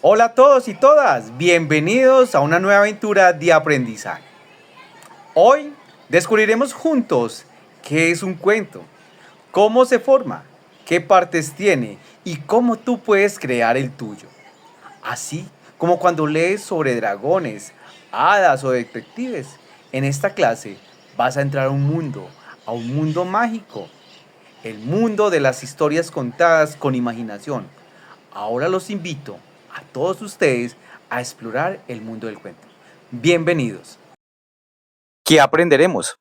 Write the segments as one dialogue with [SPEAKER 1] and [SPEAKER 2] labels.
[SPEAKER 1] Hola a todos y todas, bienvenidos a una nueva aventura de aprendizaje. Hoy descubriremos juntos qué es un cuento, cómo se forma, qué partes tiene y cómo tú puedes crear el tuyo. Así como cuando lees sobre dragones, hadas o detectives, en esta clase vas a entrar a un mundo mágico, el mundo de las historias contadas con imaginación. Ahora los invito a todos ustedes a explorar el mundo del cuento. Bienvenidos. ¿Qué aprenderemos?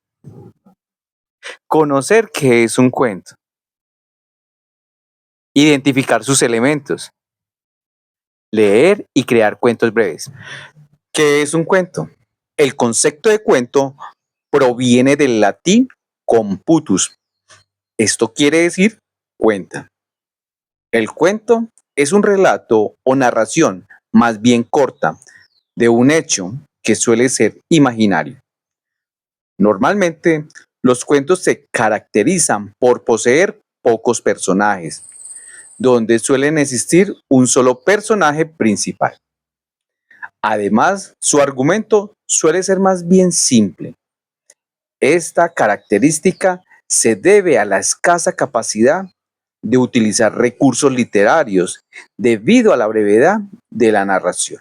[SPEAKER 1] Conocer qué es un cuento, identificar sus elementos, leer y crear cuentos breves. ¿Qué es un cuento? El concepto de cuento proviene del latín computus. Esto quiere decir cuenta. El cuento es un relato o narración más bien corta de un hecho que suele ser imaginario. Normalmente, los cuentos se caracterizan por poseer pocos personajes, donde suelen existir un solo personaje principal. Además, su argumento suele ser más bien simple. Esta característica se debe a la escasa capacidad de utilizar recursos literarios debido a la brevedad de la narración.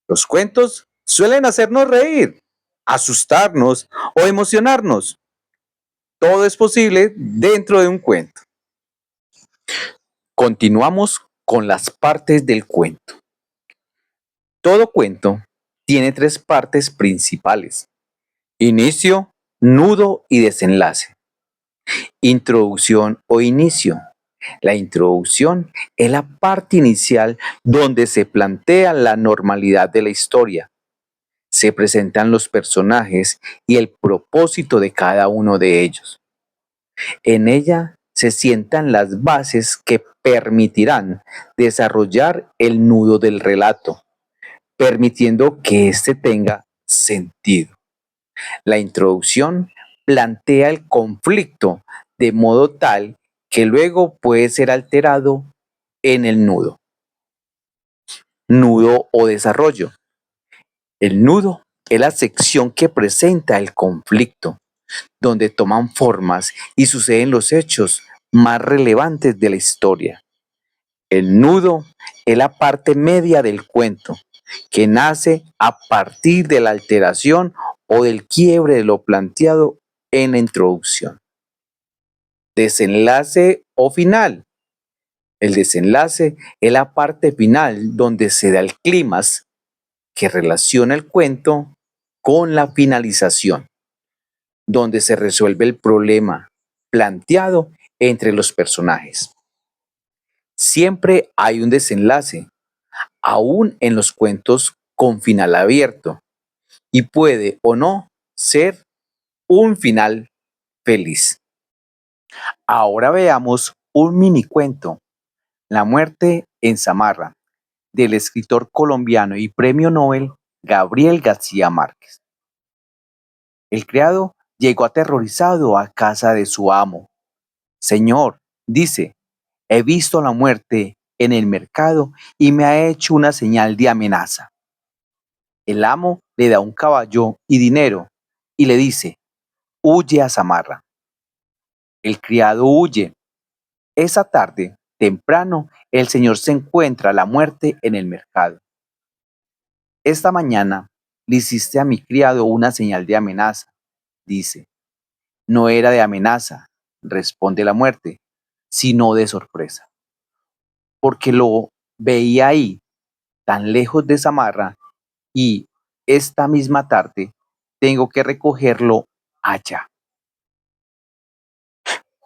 [SPEAKER 1] Los cuentos suelen hacernos reír, asustarnos o emocionarnos. Todo es posible dentro de un cuento. Continuamos con las partes del cuento. Todo cuento tiene tres partes principales: inicio, nudo y desenlace. Introducción o inicio. La introducción es la parte inicial donde se plantea la normalidad de la historia. Se presentan los personajes y el propósito de cada uno de ellos. En ella se sientan las bases que permitirán desarrollar el nudo del relato, permitiendo que éste tenga sentido. La introducción plantea el conflicto de modo tal que luego puede ser alterado en el nudo. Nudo o desarrollo. El nudo es la sección que presenta el conflicto, donde toman formas y suceden los hechos más relevantes de la historia. El nudo es la parte media del cuento, que nace a partir de la alteración o del quiebre de lo planteado en la introducción. Desenlace o final. El desenlace es la parte final donde se da el clímax que relaciona el cuento con la finalización, donde se resuelve el problema planteado entre los personajes. Siempre hay un desenlace, aún en los cuentos con final abierto, y puede o no ser un final feliz. Ahora veamos un mini cuento, La muerte en Samarra, del escritor colombiano y premio Nobel Gabriel García Márquez. El criado llegó aterrorizado a casa de su amo. Señor, dice, he visto la muerte en el mercado y me ha hecho una señal de amenaza. El amo le da un caballo y dinero y le dice, huye a Samarra. El criado huye. Esa tarde, temprano, el señor se encuentra la muerte en el mercado. Esta mañana le hiciste a mi criado una señal de amenaza, dice. No era de amenaza, responde la muerte, sino de sorpresa, porque lo veía ahí, tan lejos de Samarra, y esta misma tarde tengo que recogerlo allá.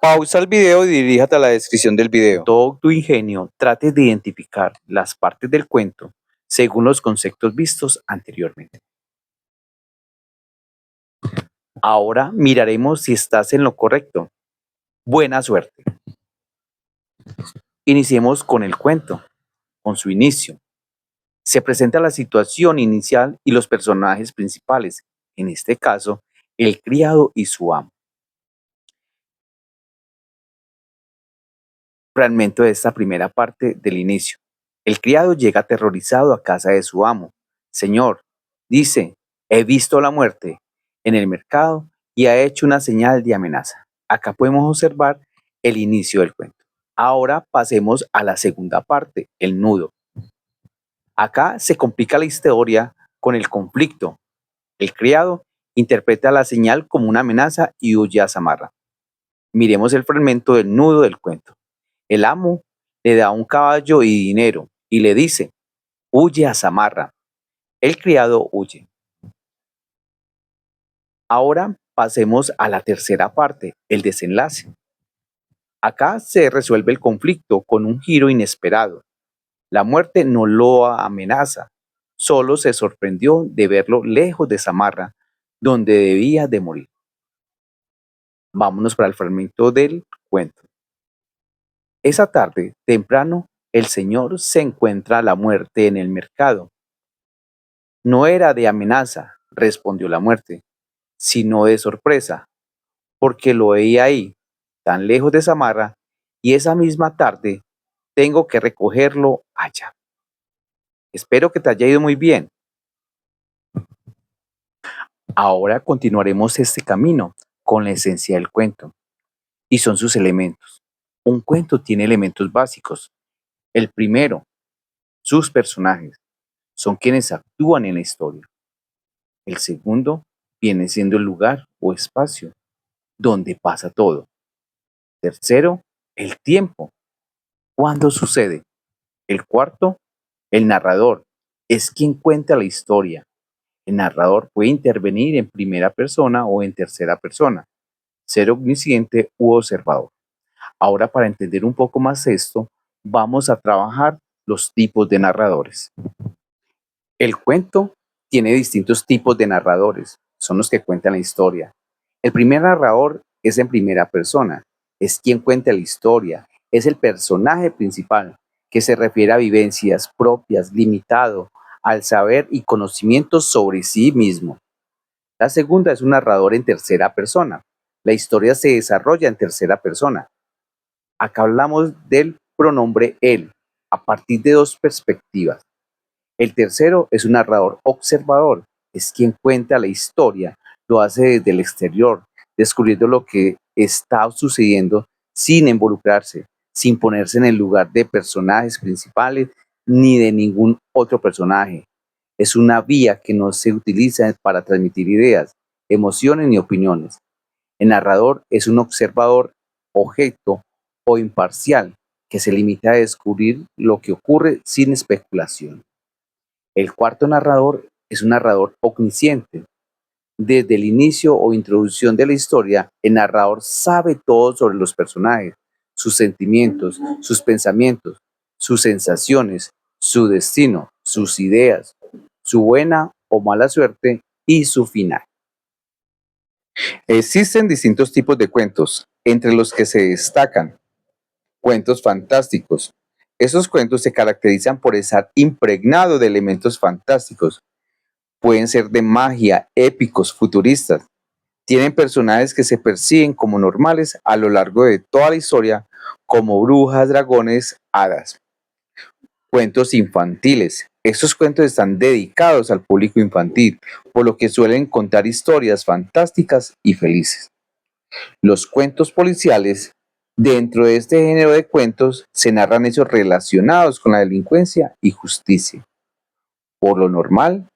[SPEAKER 1] Pausa el video y diríjate a la descripción del video. Todo tu ingenio trate de identificar las partes del cuento según los conceptos vistos anteriormente. Ahora miraremos si estás en lo correcto. Buena suerte. Iniciemos con el cuento, con su inicio. Se presenta la situación inicial y los personajes principales, en este caso, el criado y su amo. Fragmento de esta primera parte del inicio. El criado llega aterrorizado a casa de su amo. Señor, dice, he visto la muerte en el mercado y ha hecho una señal de amenaza. Acá podemos observar el inicio del cuento. Ahora pasemos a la segunda parte, el nudo. Acá se complica la historia con el conflicto. El criado interpreta la señal como una amenaza y huye a Samarra. Miremos el fragmento del nudo del cuento. El amo le da un caballo y dinero y le dice, huye a Samarra. El criado huye. Ahora pasemos a la tercera parte, el desenlace. Acá se resuelve el conflicto con un giro inesperado. La muerte no lo amenaza, solo se sorprendió de verlo lejos de Samarra, donde debía de morir. Vámonos para el fragmento del cuento. Esa tarde, temprano, el señor se encuentra a la muerte en el mercado. No era de amenaza, respondió la muerte, sino de sorpresa, porque lo veía ahí, tan lejos de Samarra, y esa misma tarde tengo que recogerlo allá. Espero que te haya ido muy bien. Ahora continuaremos este camino con la esencia del cuento, y son sus elementos. Un cuento tiene elementos básicos. El primero, sus personajes, son quienes actúan en la historia. El segundo viene siendo el lugar o espacio donde pasa todo. Tercero, el tiempo, cuándo sucede. El cuarto, el narrador, es quien cuenta la historia. El narrador puede intervenir en primera persona o en tercera persona, ser omnisciente u observador. Ahora, para entender un poco más esto, vamos a trabajar los tipos de narradores. El cuento tiene distintos tipos de narradores, son los que cuentan la historia. El primer narrador es en primera persona, es quien cuenta la historia, es el personaje principal, que se refiere a vivencias propias, limitado al saber y conocimiento sobre sí mismo. La segunda es un narrador en tercera persona. La historia se desarrolla en tercera persona. Acá hablamos del pronombre él, a partir de dos perspectivas. El tercero es un narrador observador, es quien cuenta la historia, lo hace desde el exterior, descubriendo lo que está sucediendo sin involucrarse, sin ponerse en el lugar de personajes principales ni de ningún otro personaje. Es una vía que no se utiliza para transmitir ideas, emociones ni opiniones. El narrador es un observador, objeto o imparcial que se limita a descubrir lo que ocurre sin especulación. El cuarto narrador es un narrador omnisciente. Desde el inicio o introducción de la historia, el narrador sabe todo sobre los personajes, sus sentimientos, sus pensamientos, sus sensaciones, su destino, sus ideas, su buena o mala suerte y su final. Existen distintos tipos de cuentos, entre los que se destacan cuentos fantásticos. Esos cuentos se caracterizan por estar impregnados de elementos fantásticos. Pueden ser de magia, épicos, futuristas. Tienen personajes que se perciben como normales a lo largo de toda la historia, como brujas, dragones, hadas. Cuentos infantiles. Estos cuentos están dedicados al público infantil, por lo que suelen contar historias fantásticas y felices. Los cuentos policiales. Dentro de este género de cuentos se narran hechos relacionados con la delincuencia y justicia. Por lo normal,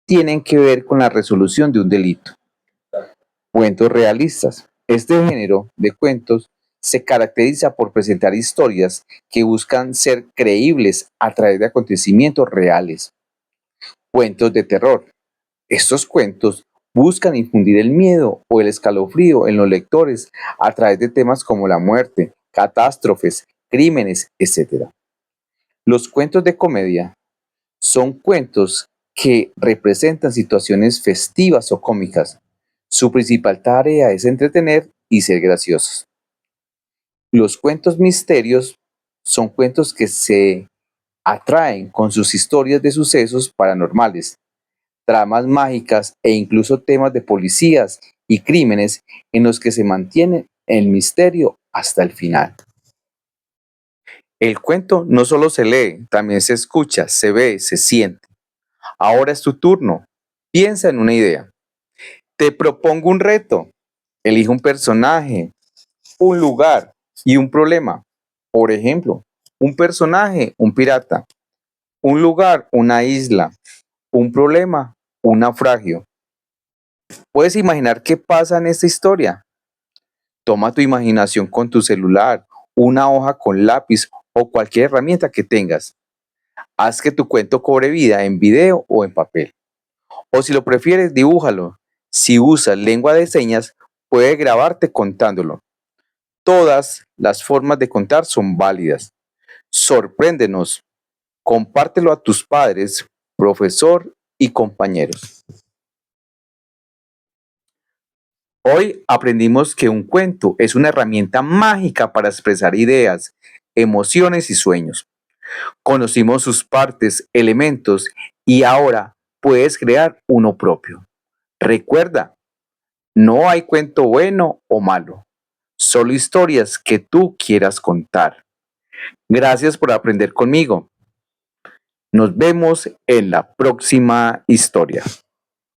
[SPEAKER 1] tienen que ver con la resolución de un delito. Cuentos realistas. Este género de cuentos se caracteriza por presentar historias que buscan ser creíbles a través de acontecimientos reales. Cuentos de terror. Estos cuentos buscan infundir el miedo o el escalofrío en los lectores a través de temas como la muerte, catástrofes, crímenes, etc. Los cuentos de comedia son cuentos que representan situaciones festivas o cómicas. Su principal tarea es entretener y ser graciosos. Los cuentos misterios son cuentos que se atraen con sus historias de sucesos paranormales, tramas mágicas e incluso temas de policías y crímenes en los que se mantiene el misterio hasta el final. El cuento no solo se lee, también se escucha, se ve, se siente. Ahora es tu turno. Piensa en una idea. Te propongo un reto. Elige un personaje, un lugar y un problema. Por ejemplo, un personaje, un pirata. Un lugar, una isla. Un problema, un naufragio. ¿Puedes imaginar qué pasa en esta historia? Toma tu imaginación con tu celular, una hoja con lápiz o cualquier herramienta que tengas. Haz que tu cuento cobre vida en video o en papel. O si lo prefieres, dibújalo. Si usas lengua de señas, puedes grabarte contándolo. Todas las formas de contar son válidas. Sorpréndenos. Compártelo a tus padres, profesor y compañeros. Hoy aprendimos que un cuento es una herramienta mágica para expresar ideas, emociones y sueños. Conocimos sus partes, elementos y ahora puedes crear uno propio. Recuerda, no hay cuento bueno o malo, solo historias que tú quieras contar. Gracias por aprender conmigo. Nos vemos en la próxima historia.